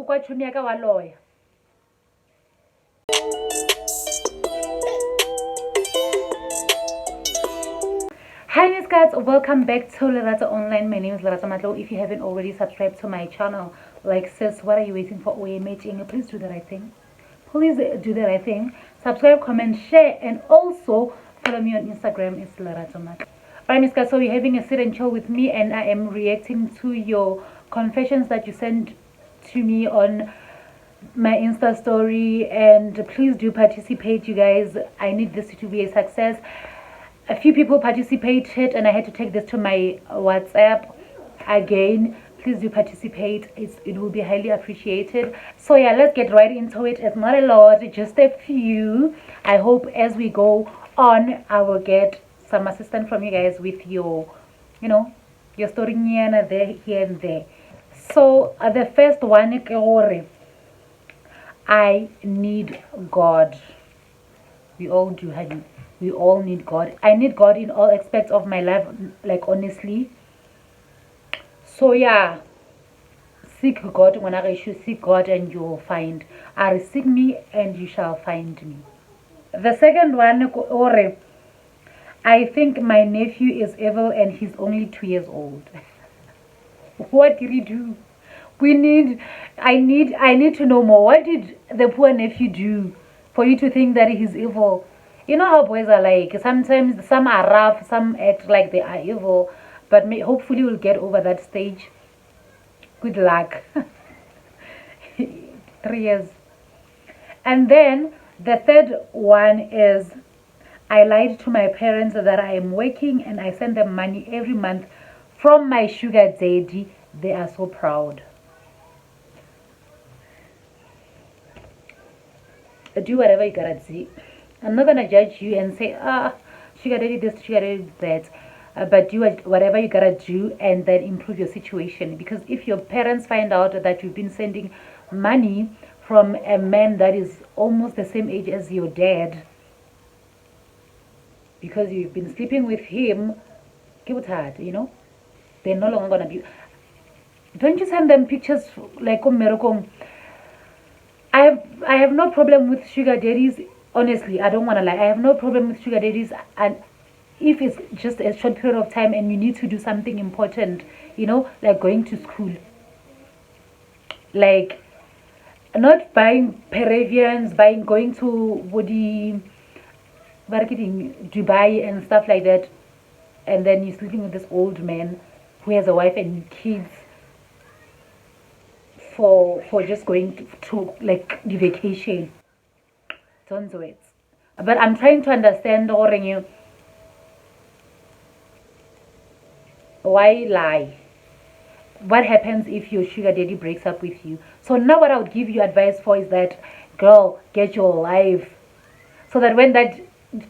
kwa tšhomi ya ka wa lawyer. Hi Miss guys, welcome back to Lerato Online. My name is Lerato Matlo. If you haven't already subscribed to my channel, like sis, what are you waiting for? Please do the right thing. Please do the right thing. Subscribe, comment, share, and also follow me on Instagram. It's Lerato Matlo. Alright Miss guys, so you're having a sit and chill with me, and I am reacting to your confessions that you sent to me on my Insta story, and please do participate, you guys. I need this to be a success. A few people participated and I had to take this to my WhatsApp again. Please do participate. It will be highly appreciated. So yeah, let's get right into it. It's not a lot, just a few. I hope as we go on I will get some assistance from you guys with your, your story here and there. So the first one, I need God. We all do, honey. We all need God. I need God in all aspects of my life, like honestly. So yeah, seek God. When I should seek God and you will find. Seek me and you shall find me. The second one, I think my nephew is evil and he's only 2 years old. What did he do? I need to know more. What did the poor nephew do for you to think that he's evil? You know how boys are like. Sometimes some are rough, some act like they are evil, but hopefully we'll get over that stage. Good luck. 3 years. And then the third one is, I lied to my parents that I am working and I send them money every month from my sugar daddy. They are so proud. Do whatever you gotta do. I'm not gonna judge you and say, sugar daddy this, sugar daddy that, but do whatever you gotta do and then improve your situation. Because if your parents find out that you've been sending money from a man that is almost the same age as your dad, because you've been sleeping with him, give it hard, they're no longer gonna be. Don't you send them pictures like I have no problem with sugar daddies. Honestly, I don't want to lie. I have no problem with sugar daddies, and if it's just a short period of time and you need to do something important, like going to school, like not buying Peruvians, going to Woody, marketing Dubai and stuff like that, and then you're sleeping with this old man who has a wife and kids for just going to like the vacation. Don't do it. But I'm trying to understand, why lie? What happens if your sugar daddy breaks up with you? So now what I would give you advice for is that, girl, get your life, so that when that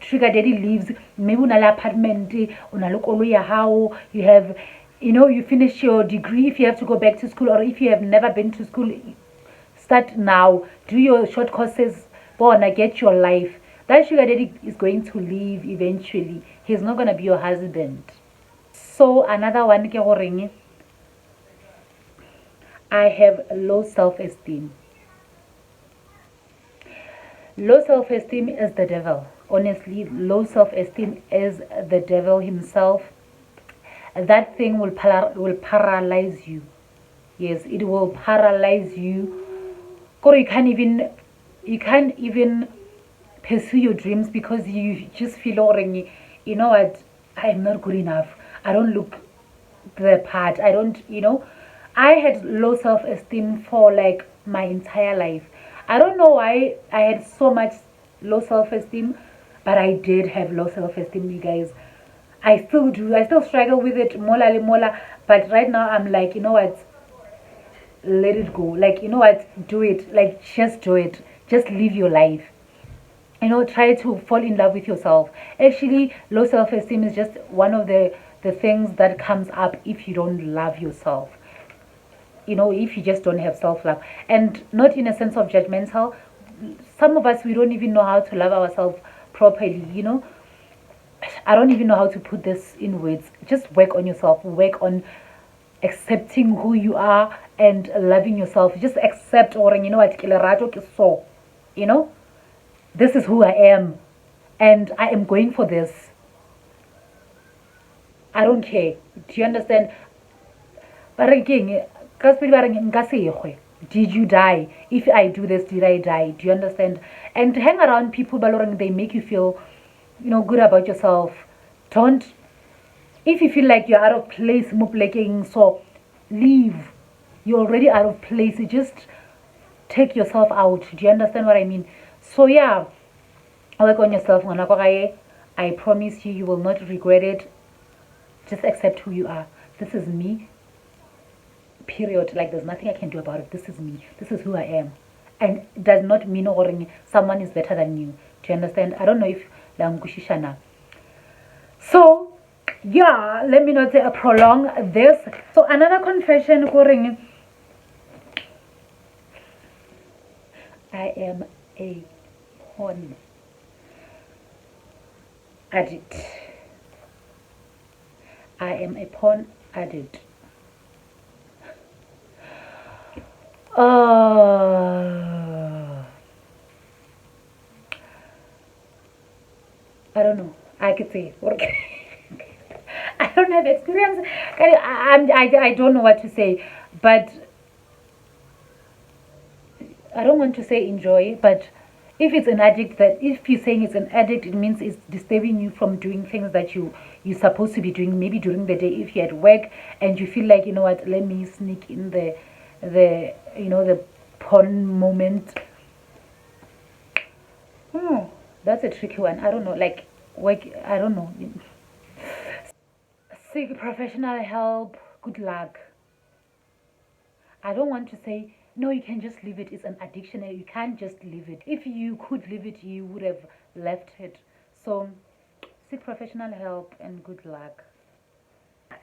sugar daddy leaves, maybe unala apartment, how you have, you finish your degree. If you have to go back to school, or if you have never been to school, start now. Do your short courses. Get your life. That sugar daddy is going to leave eventually. He's not going to be your husband. So another one, I have low self-esteem. Low self-esteem is the devil. Honestly, low self-esteem is the devil himself. That thing will paralyze you. Yes, it will paralyze you. You can't even pursue your dreams because you just feel, you know what, I'm not good enough. I don't look the part. I don't, I had low self-esteem for like my entire life. I don't know why I had so much low self-esteem, but I did have low self-esteem, you guys. I still do. I still struggle with it, mola. But right now I'm like, you know what, let it go. Like, you know what, do it. Like, just do it. Just live your life. Try to fall in love with yourself. Actually, low self-esteem is just one of the things that comes up if you don't love yourself. If you just don't have self-love. And not in a sense of judgmental. Some of us, we don't even know how to love ourselves properly, I don't even know how to put this in words. Just work on yourself. Work on accepting who you are and loving yourself. Just accept, or you know what, ke lerato ke so, you know, this is who I am, and I am going for this. I don't care. Do you understand? But again, did you die? If I do this, did I die? Do you understand? And hang around people, Balorang, they make you feel, you know, good about yourself. Don't, if you feel like you're out of place, so leave. You're already out of place. You just take yourself out. Do you understand what I mean? So yeah, work on yourself. I promise you, you will not regret it. Just accept who you are. This is me, period. Like there's nothing I can do about it. This is me. This is who I am. And it does not mean someone is better than you. Do you understand? I don't know if Langushishana. So yeah, let me not prolong this. So another confession, I am a porn addict. I am a porn addict. I don't know. I could say. I don't have experience. I don't know what to say. But I don't want to say enjoy. But if it's an addict, that if you're saying it's an addict, it means it's disturbing you from doing things that you're supposed to be doing. Maybe during the day, if you're at work and you feel like, you know what, let me sneak in the the porn moment. That's a tricky one. I don't know. Like work. I don't know. Seek professional help. Good luck. I don't want to say no, you can just leave it. It's an addiction. You can't just leave it. If you could leave it, you would have left it. So seek professional help and good luck.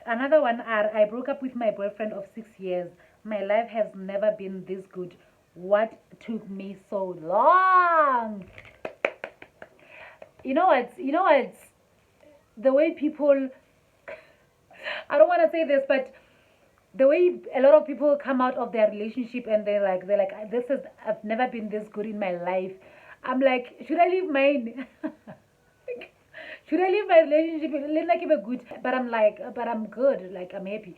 Another one are I broke up with my boyfriend of 6 years. My life has never been this good. What took me so long? You know what? You know what? The way people, I don't want to say this, but the way a lot of people come out of their relationship and they're like, this is, I've never been this good in my life. I'm like, should I leave mine? Should I leave my relationship? Let me keep it good. But I'm like, but I'm good. Like I'm happy.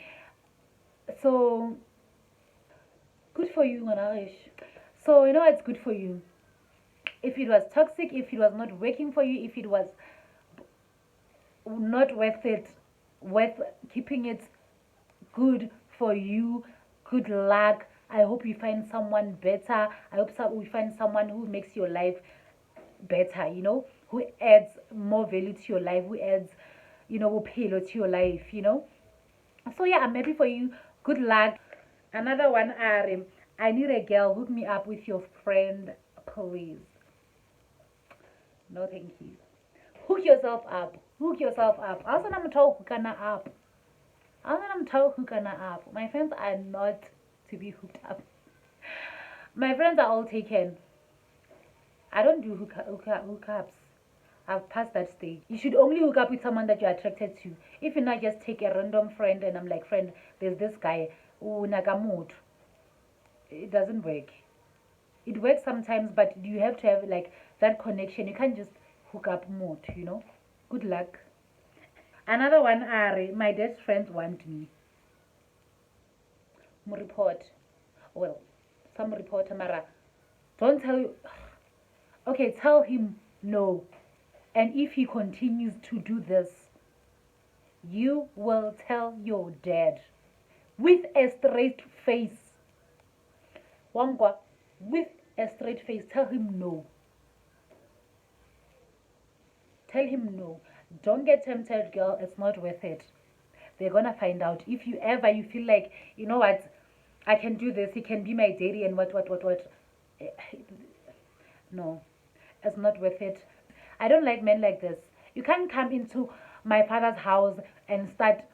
So good for you, Manarish. So you know it's good for you. If it was toxic, if it was not working for you, if it was not worth it, worth keeping it good for you, good luck. I hope you find someone better. I hope we find someone who makes your life better, you know, who adds more value to your life, who adds, you know, payload to your life, you know. So yeah, I'm happy for you. Good luck. Another one, I need a girl. Hook me up with your friend, please. No, thank you. Hook yourself up. Hook yourself up. Also, I'm told hookana up. Also, I'm told hookana up. My friends are not to be hooked up. My friends are all taken. I don't do hookups. I've passed that stage. You should only hook up with someone that you're attracted to. If you not just take a random friend and I'm like, friend, there's this guy, Nagamoto. It doesn't work. It works sometimes, but you have to have like that connection. You can't just hook up mode, you know. Good luck. Another one, Ari, my best friends want me. Report. Well, some reporter, Mara. Don't tell you. Okay, tell him no. And if he continues to do this, you will tell your dad with a straight face. Wangwa, with a straight face, tell him no. Tell him no. Don't get tempted, girl. It's not worth it. They're gonna find out. If you ever you feel like, you know what, I can do this, he can be my daddy and what. No, it's not worth it. I don't like men like this. You can't come into my father's house and start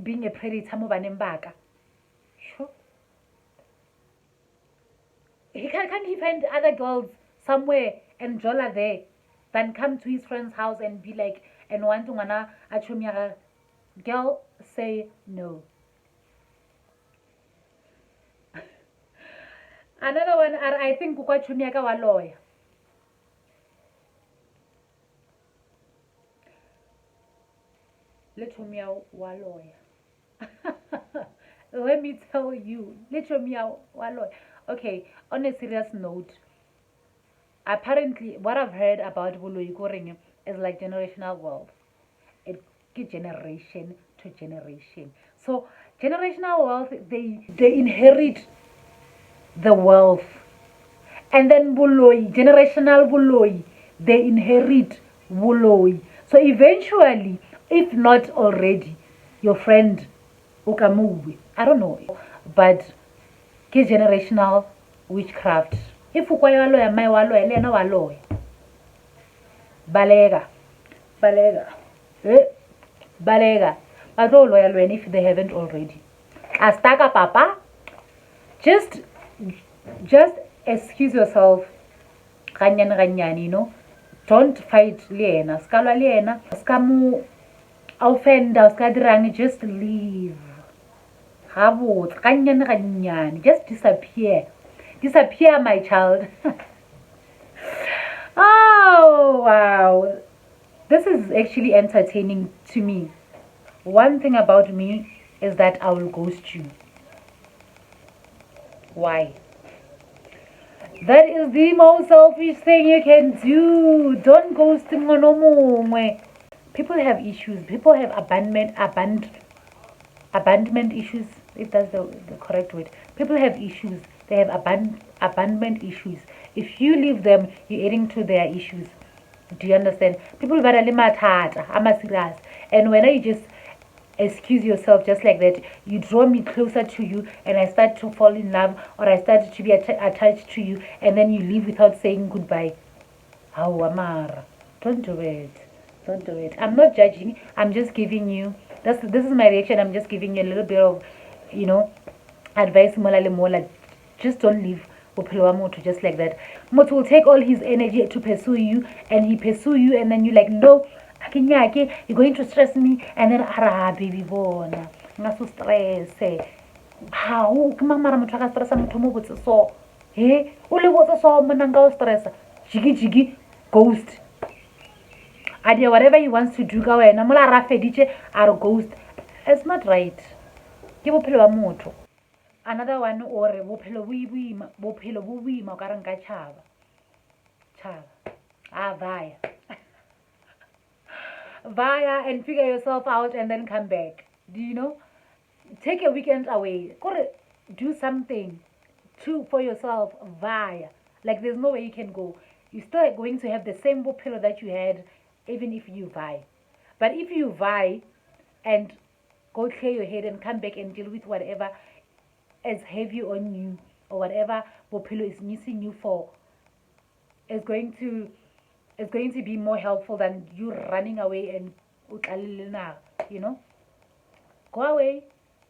being a predator. Sure. Can't he find other girls somewhere and jolla there than come to his friend's house and be like and want to wanna achumia girl say no. Another one, I think kwa chumi yaka wa lawyer. Let me out wa lawyer. Let me tell you, literally wa lawyer. Okay, on a serious note, apparently what I've heard about Buluikoring is like generational wealth. It generation to generation. So generational wealth, they inherit the wealth. And then buloi, generational buloi, they inherit buloi. So eventually, if not already, your friend ukamuwi. I don't know, but ke generational witchcraft. If ukwayo loya mai waloya lena waloya. Balega. Balega. But all loyal if they haven't already. Astaka papa. Just excuse yourself. Ganyan, you know. Don't fight Liena. Scala Liena. Scamu offender, scadrang, just leave. Habot, ganyan. Just disappear. Disappear, my child. Oh, wow. This is actually entertaining to me. One thing about me is that I will ghost you. Why? That is the most selfish thing you can do. Don't ghost him no more. People have issues. People have abandonment issues, if that's the correct word. People have issues. They have abandonment issues. If you leave them, you're adding to their issues. Do you understand? People are serious. And when I just excuse yourself just like that, you draw me closer to you and I start to fall in love, or I start to be attached to you, and then you leave without saying goodbye. How Amara, don't do it. Don't do it. I'm not judging. I'm just giving you, this is my reaction. I'm just giving you a little bit of, you know, advice. Just don't leave just like that. Moto will take all his energy to pursue you, and he pursue you, and then you like, no, you're going to stress me, and then baby bona nga so stress how kuma mara motho ka stressa motho mo botse so he o le botse so mona nga o stressa jigi ghost idea whatever he wants to do ka wena mola ra fediche are ghost. It's not right. Ke bophelo ba motho. Another one, or bophelo bo boima o ka reng ka chaba via and figure yourself out and then come back. Do you know? Take a weekend away. Do something for yourself via. Like there's no way you can go. You're still going to have the same pillow that you had even if you vie. But if you vie and go clear your head and come back and deal with whatever is heavy on you or whatever pillow is missing you for, it's going to be more helpful than you running away and you know. Go away,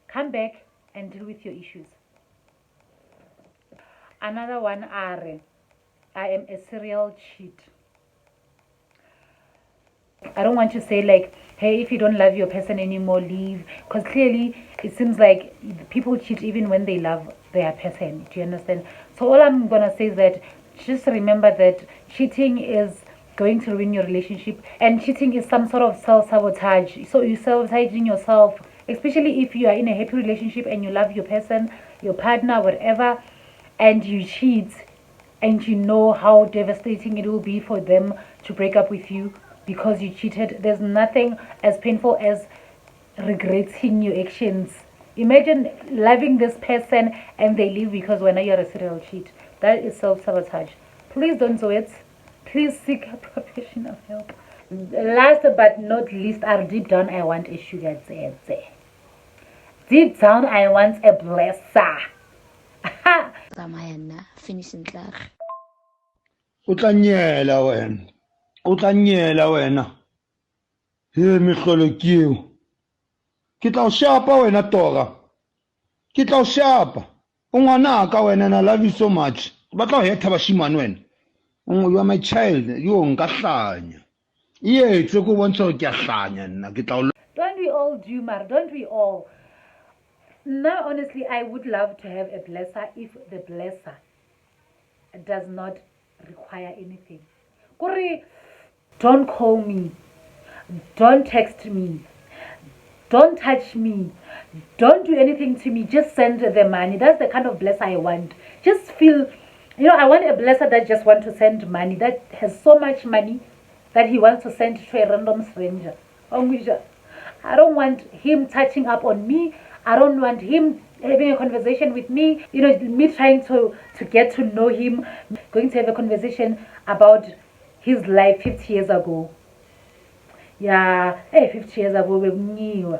come back and deal with your issues. Another one are, I am a serial cheat. I don't want to say like, hey, if you don't love your person anymore, leave, because clearly it seems like people cheat even when they love their person. Do you understand? So all I'm gonna say is that just remember that cheating is going to ruin your relationship, and cheating is some sort of self-sabotage. So you're sabotaging yourself, especially if you are in a happy relationship and you love your person, your partner, whatever, and you cheat, and you know how devastating it will be for them to break up with you because you cheated. There's nothing as painful as regretting your actions. Imagine loving this person and they leave because when you're a serial cheat. That is self-sabotage. Please don't do it. Please seek professional help. Last but not least, deep down I want a sugar daddy. Deep down I want a blesser. Finishing Utanyela wena. He mihlolo kiu. Ke tla o shapa wena toga. Ke tla o shapa. Ungwanaka wena, and I love you so much. Ba tla o hetha bashimane wena. You are my child. You nka hlanya. Ye tse go bontsha ke a hlanya nna ke tla o. Don't we all do, Mar? Don't we all? Now, honestly, I would love to have a blesser if the blesser does not require anything. Kuri, don't call me, don't text me, don't touch me, don't do anything to me, just send the money. That's the kind of blesser I want. Just feel, I want a blesser that just wants to send money, that has so much money that he wants to send to a random stranger. I don't want him touching up on me. I don't want him having a conversation with me, me trying to get to know him, going to have a conversation about his life 50 years ago. Yeah, hey, 50 years ago, we knew.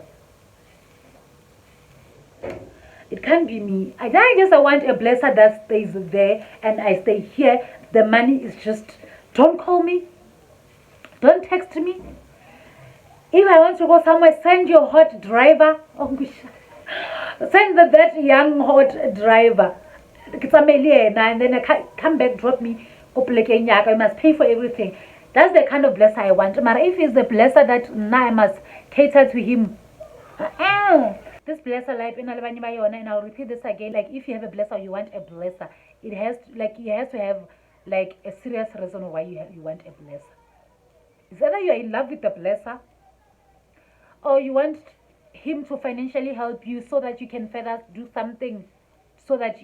It can't be me. I just want a blesser that stays there and I stay here. The money is just, don't call me, don't text me. If I want to go somewhere, send your hot driver. Send that young hot driver. And then I come back, drop me. I must pay for everything. That's the kind of blesser I want. But if it's the blesser that now I must cater to him. This blesser life in Alabama, and I'll repeat this again. Like, if you have a blesser, you want a blesser, it has to have like a serious reason why you want a blesser. It's either you're in love with the blesser, or you want him to financially help you so that you can further do something, so that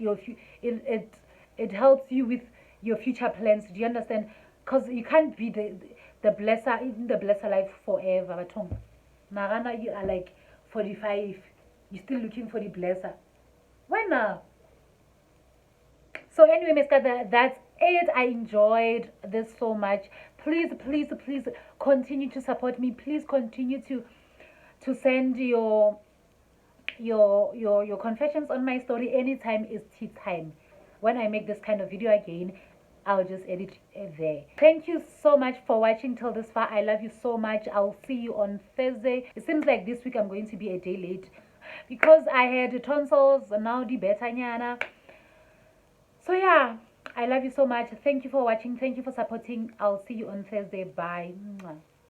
it helps you with your future plans. Do you understand? Because you can't be the blesser in the blesser life forever. Marana, you are like 45, you're still looking for the blesser. Why now? So anyway, Mister, that's it. I enjoyed this so much. Please, please, please continue to support me. Please continue to send your confessions on my story. Anytime is tea time. When I make this kind of video again, I'll just edit it there. Thank you so much for watching till this far. I love you so much. I'll see you on Thursday. It seems like this week I'm going to be a day late because I had tonsils. Now the better. So yeah, I love you so much. Thank you for watching. Thank you for supporting. I'll see you on Thursday. Bye.